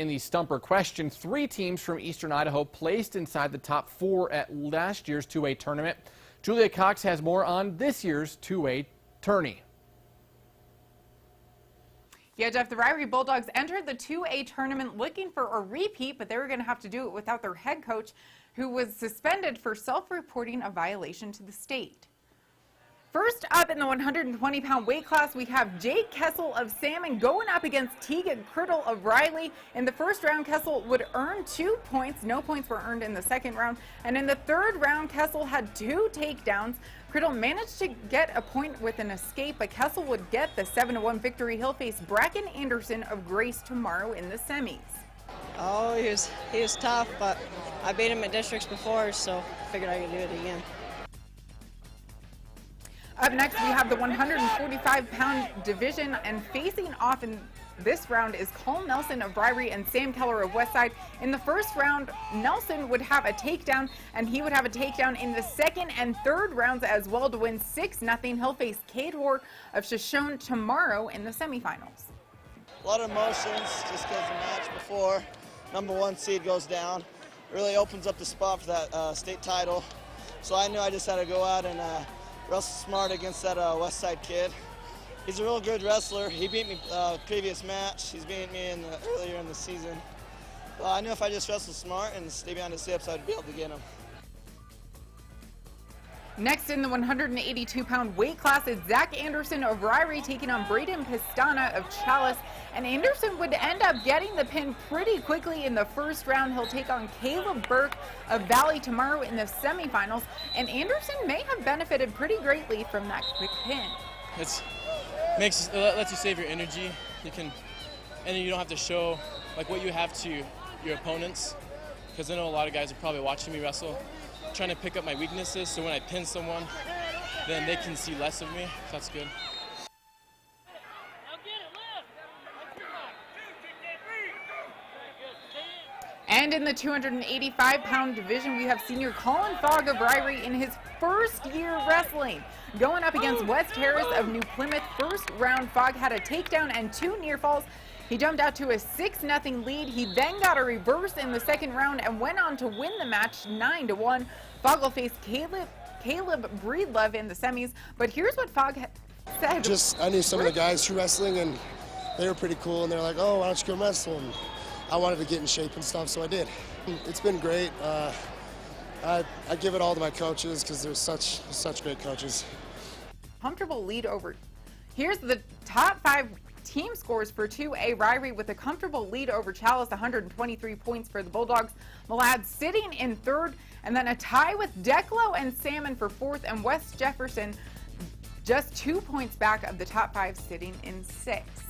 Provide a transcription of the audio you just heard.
In the Stumper question, 3 teams from Eastern Idaho placed inside the top 4 at last year's 2A tournament. Julia Cox has more on this year's 2A tourney. Yeah, Jeff, the Ririe Bulldogs entered the 2A tournament looking for a repeat, but they were going to have to do it without their head coach, who was suspended for self-reporting a violation to the state. First up in the 120-pound weight class, we have Jake Kessel of Salmon going up against Tegan Criddle of Riley. In the first round, Kessel would earn 2 points. No points were earned in the second round. And in the third round, Kessel had 2 takedowns. Criddle managed to get a point with an escape, but Kessel would get the 7-1 victory. He'll face Bracken Anderson of Grace tomorrow in the semis. Oh, he was tough, but I beat him at districts before, so I figured I could do it again. Up next, we have the 145-pound division, and facing off in this round is Colin Nelson of Ririe and Sam Keller of Westside. In the first round, Nelson would have a takedown, and he would have a takedown in the second and third rounds as well to win 6-0. He'll face Cade Ward of Shoshone tomorrow in the semifinals. A lot of emotions just because the match before #1 seed goes down. Really opens up the spot for that state title. So I knew I just had to go out and wrestle smart against that Westside kid. He's a real good wrestler. He beat me previous match. He's beaten me earlier in the season. I knew if I just wrestled smart and stay behind the steps, I'd be able to get him. Next in the 182-pound weight class is Zach Anderson of Ririe taking on Braden Pistana of Chalice. And Anderson would end up getting the pin pretty quickly in the first round. He'll take on Caleb Burke of Valley tomorrow in the semifinals. And Anderson may have benefited pretty greatly from that quick pin. It lets you save your energy. And you don't have to show like what you have to your opponents. Because I know a lot of guys are probably watching me wrestle, trying to pick up my weaknesses, so when I pin someone, then they can see less of me. So that's good. And in the 285-pound division, we have senior Colin Fogg of Ririe in his first year wrestling. Going up against West Harris of New Plymouth. First round, Fogg had a takedown and 2 near falls. He jumped out to a 6-0 lead. He then got a reverse in the second round and went on to win the match 9-1. Fogg will face Caleb Breedlove in the semis. But here's what Fogg said. I knew some of the guys through wrestling, and they were pretty cool. And they're like, "Oh, why don't you come wrestle?" And I wanted to get in shape and stuff, so I did. It's been great. I give it all to my coaches because they're such great coaches. Comfortable lead over. Here's the top 5 team scores for 2A Ririe with a comfortable lead over Chalice, 123 points for the Bulldogs. Malad sitting in 3rd, and then a tie with Declo and Salmon for 4th, and West Jefferson just 2 points back of the top 5 sitting in 6th.